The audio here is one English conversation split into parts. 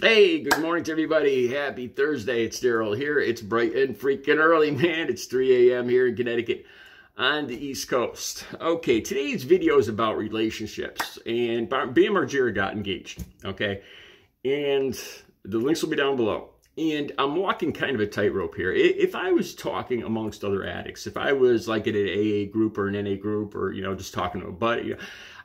Hey, good morning to everybody. Happy Thursday. It's Daryl here. It's bright and freaking early, man. It's 3 a.m. here in Connecticut on the East Coast. Okay, today's video is about relationships. And Bam Margera got engaged, okay? And the links will be down below. And I'm walking kind of a tightrope here. If I was talking amongst other addicts, if I was like at an AA group or an NA group or, just talking to a buddy,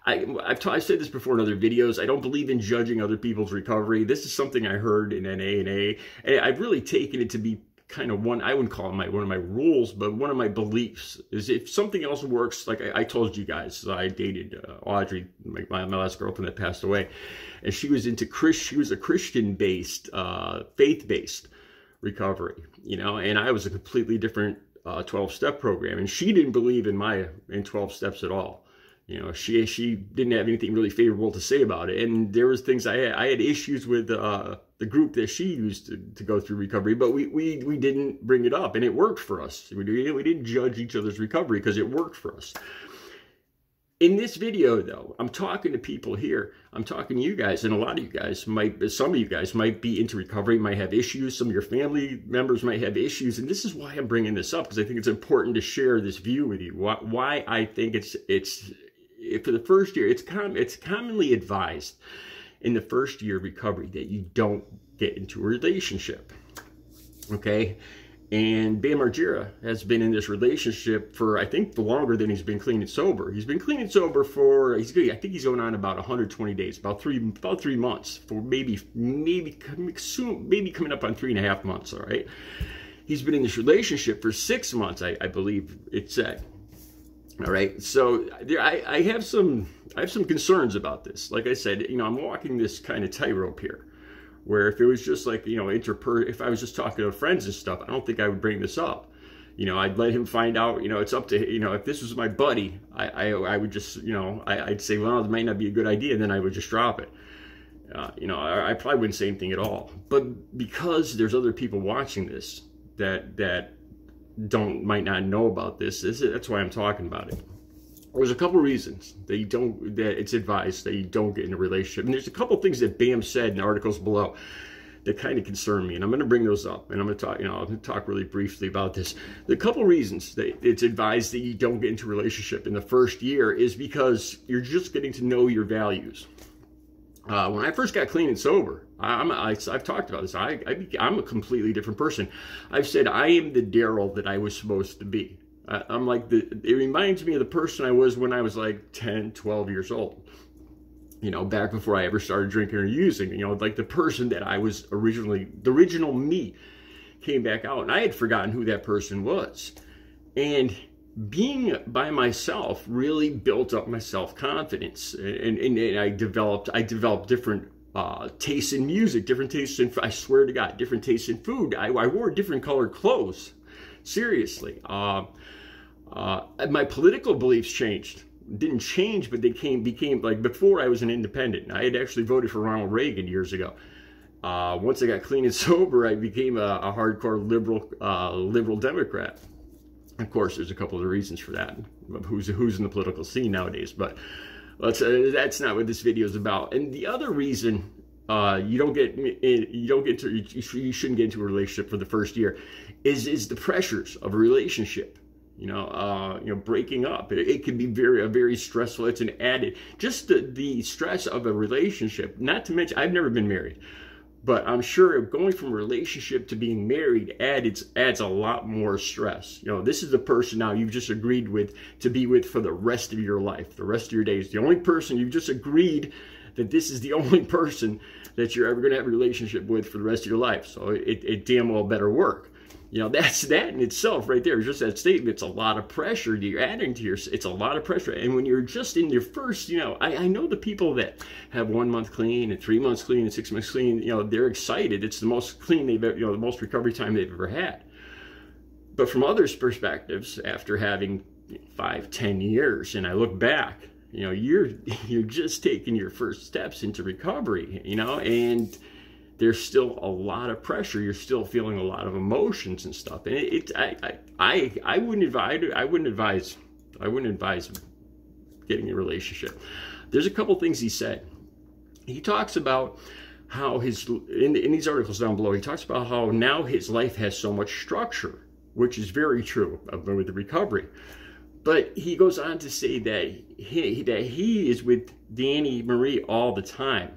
I've said this before in other videos. I don't believe in judging other people's recovery. This is something I heard in NA and A. And I've really taken it to be kind of I wouldn't call it one of my rules, but one of my beliefs is if something else works, like I told you guys, I dated Audrey, my last girlfriend that passed away, and she was she was a Christian-based, faith-based recovery, and I was a completely different 12-step program, and she didn't believe in 12 steps at all. She didn't have anything really favorable to say about it. And there was things I had issues with the group that she used to go through recovery, but we didn't bring it up, and it worked for us. We didn't judge each other's recovery because it worked for us. In this video, though, I'm talking to people here. I'm talking to you guys, and some of you guys might be into recovery, might have issues. Some of your family members might have issues, and this is why I'm bringing this up, because I think it's important to share this view with you. Why I think it's for the first year, it's commonly advised in the first year of recovery that you don't get into a relationship, okay? And Bam Margera has been in this relationship for, I think, longer than he's been clean and sober. He's been clean and sober for, I think he's going on about 120 days, about three months, for maybe coming up on 3.5 months, all right? He's been in this relationship for 6 months, I believe it said. All right, so I have some concerns about this. Like I said, I'm walking this kind of tightrope here, where if it was just like, if I was just talking to friends and stuff, I don't think I would bring this up. I'd let him find out, it's up to, if this was my buddy, I would just, I'd say, well, it might not be a good idea, and then I would just drop it. I probably wouldn't say anything at all. But because there's other people watching this that might not know about this, that's why I'm talking about it. There's a couple reasons that it's advised that you don't get in a relationship. And there's a couple things that Bam said in articles below that kind of concern me, and I'm going to bring those up, and I'm going to talk, I'm going to talk really briefly about this. The couple reasons that it's advised that you don't get into a relationship in the first year is because you're just getting to know your values. When I first got clean and sober, I've talked about this. I'm a completely different person. I've said I am the Daryl that I was supposed to be. I'm like it reminds me of the person I was when I was like 10, 12 years old. Back before I ever started drinking or using. Like the person that I was originally, the original me came back out, and I had forgotten who that person was. And being by myself really built up my self-confidence, and I developed different tastes in music, different tastes in, I swear to God, different tastes in food. I wore different colored clothes. Seriously. My political beliefs changed. Didn't change, but they became like, before I was an independent. I had actually voted for Ronald Reagan years ago. Once I got clean and sober, I became a hardcore liberal Democrat. Of course, there's a couple of reasons for that. Who's in the political scene nowadays, but that's not what this video is about. And the other reason you shouldn't get into a relationship for the first year is the pressures of a relationship. Breaking up. It can be very stressful. It's an added, just the stress of a relationship. Not to mention, I've never been married, but I'm sure going from a relationship to being married adds a lot more stress. This is the person now you've just agreed to be with for the rest of your life, the rest of your days. The only person you've just agreed that this is the only person that you're ever going to have a relationship with for the rest of your life. So it damn well better work. That's that in itself right there. Just that statement, it's a lot of pressure you're adding to it's a lot of pressure. And when you're just in your first, I know the people that have 1 month clean and 3 months clean and 6 months clean, they're excited. It's the most clean they've ever, the most recovery time they've ever had. But from others' perspectives, after having 5, 10 years, and I look back, you're just taking your first steps into recovery, and there's still a lot of pressure. You're still feeling a lot of emotions and stuff. And I wouldn't advise getting a relationship. There's a couple things he said. He talks about how in these articles down below, he talks about how now his life has so much structure, which is very true with the recovery. But he goes on to say that he is with Danny Marie all the time,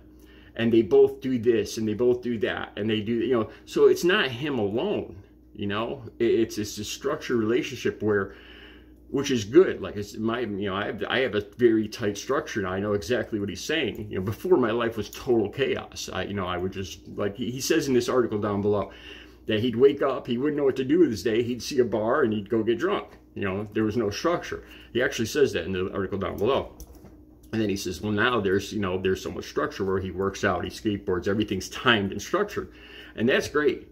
and they both do this and they both do that, and they do, you know, so it's not him alone, you know. It's a structured relationship which is good. Like, it's my, you know, I have a very tight structure, and I know exactly what he's saying. You know, before, my life was total chaos. You know, I would just, like he says in this article down below, that he'd wake up, he wouldn't know what to do with his day, he'd see a bar and he'd go get drunk. You know, there was no structure. He actually says that in the article down below. And then he says, well, now there's, you know, there's so much structure where he works out, he skateboards, everything's timed and structured. And that's great.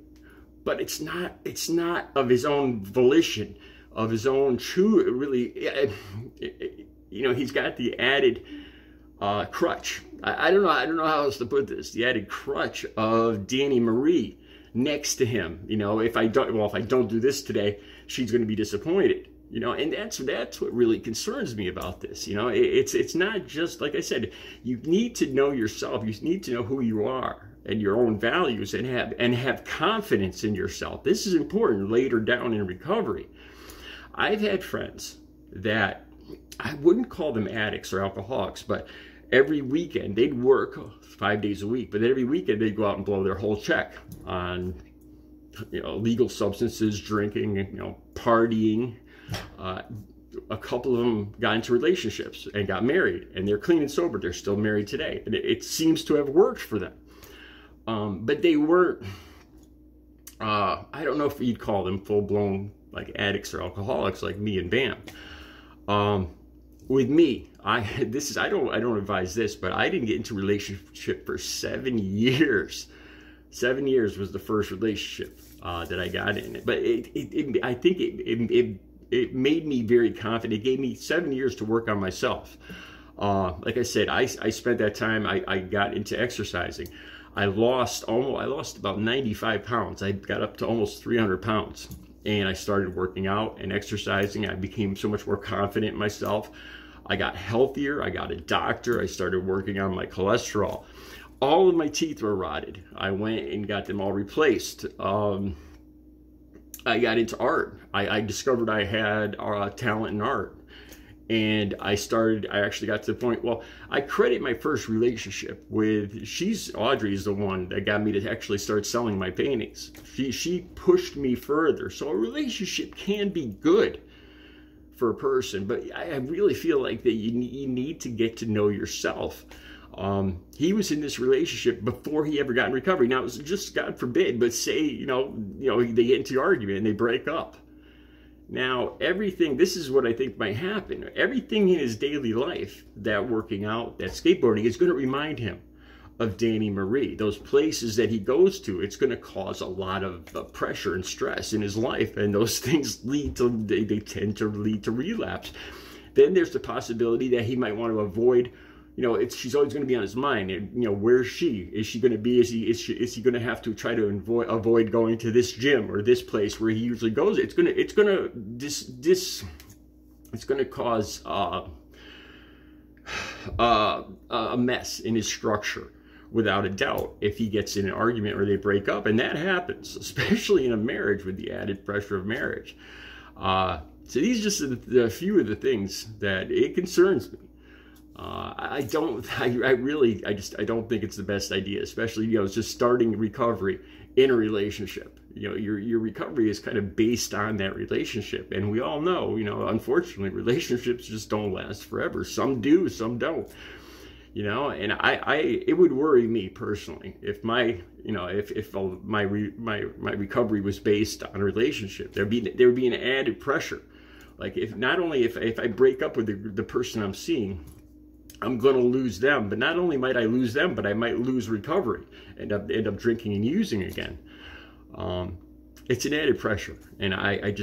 But it's not of his own volition, of his own true, really, you know, he's got the added crutch. I don't know how else to put this. The added crutch of Danny Marie next to him. You know, if I don't do this today, she's going to be disappointed. You know, and that's what really concerns me about this. You know, it's not just, like I said, you need to know yourself. You need to know who you are and your own values, and have confidence in yourself. This is important later down in recovery. I've had friends that, I wouldn't call them addicts or alcoholics, but every weekend they'd work 5 days a week, but every weekend they'd go out and blow their whole check on, you know, illegal substances, drinking, you know, partying. A couple of them got into relationships and got married, and they're clean and sober. They're still married today, and it seems to have worked for them. But they weren't, I don't know if you'd call them full-blown like addicts or alcoholics like me and Bam. With me, I don't advise this, but I didn't get into a relationship for 7 years. 7 years was the first relationship that I got in. But I think it made me very confident. It gave me 7 years to work on myself. Like I said, I spent that time, I got into exercising. I lost about 95 pounds. I got up to almost 300 pounds. And I started working out and exercising. I became so much more confident in myself. I got healthier. I got a doctor. I started working on my cholesterol. All of my teeth were rotted. I went and got them all replaced. I got into art. I discovered I had talent in art. And I actually got to the point, well, I credit my first relationship with, Audrey is the one that got me to actually start selling my paintings. She pushed me further. So a relationship can be good for a person, but I really feel like that you need to get to know yourself. He was in this relationship before he ever got in recovery. Now, it was just, God forbid, but say, you know, they get into an argument and they break up. Now, this is what I think might happen. Everything in his daily life, that working out, that skateboarding, is going to remind him of Danny Marie. Those places that he goes to, it's going to cause a lot of pressure and stress in his life, and those things they tend to lead to relapse. Then there's the possibility that he might want to avoid, you know, she's always going to be on his mind. You know, where's she? Is she going to be? Is he going to have to try to avoid going to this gym or this place where he usually goes? It's going to cause a mess in his structure, without a doubt, if he gets in an argument or they break up, and that happens, especially in a marriage with the added pressure of marriage. So these are just a few of the things that it concerns me. I don't think it's the best idea, especially, you know, just starting recovery in a relationship. You know, your recovery is kind of based on that relationship. And we all know, you know, unfortunately, relationships just don't last forever. Some do, some don't. You know, and it would worry me personally if my recovery was based on a relationship. There would be an added pressure. Like, if I break up with the person I'm seeing, I'm going to lose them. But not only might I lose them, but I might lose recovery, end up drinking and using again. It's an added pressure, and I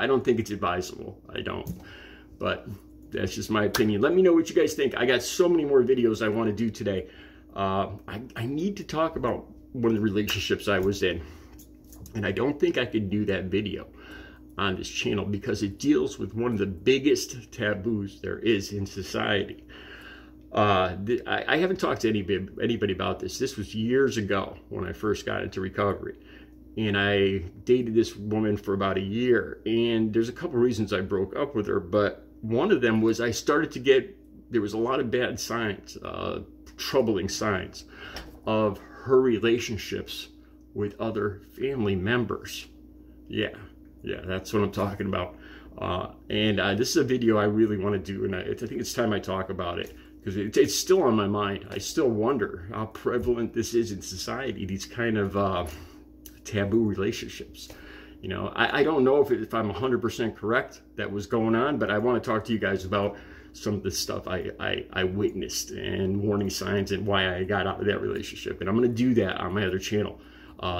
don't think it's advisable. I don't, but that's just my opinion. Let me know what you guys think. I got so many more videos I want to do today. I need to talk about one of the relationships I was in, and I don't think I could do that video on this channel because it deals with one of the biggest taboos there is in society. I haven't talked to anybody about this. This was years ago when I first got into recovery. And I dated this woman for about a year. And there's a couple reasons I broke up with her. But one of them was I started to get, there was a lot of bad signs, troubling signs of her relationships with other family members. Yeah, that's what I'm talking about. This is a video I really want to do. And I think it's time I talk about it. Because it's still on my mind. I still wonder how prevalent this is in society, these kind of taboo relationships. You know, I don't know if I'm 100% correct that was going on, but I want to talk to you guys about some of the stuff I witnessed and warning signs and why I got out of that relationship. And I'm going to do that on my other channel,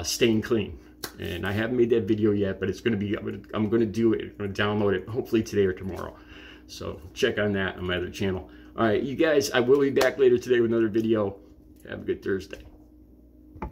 Staying Clean. And I haven't made that video yet, but it's going to be, I'm going to do it. I'm going to download it hopefully today or tomorrow. So check on that on my other channel. All right, you guys, I will be back later today with another video. Have a good Thursday.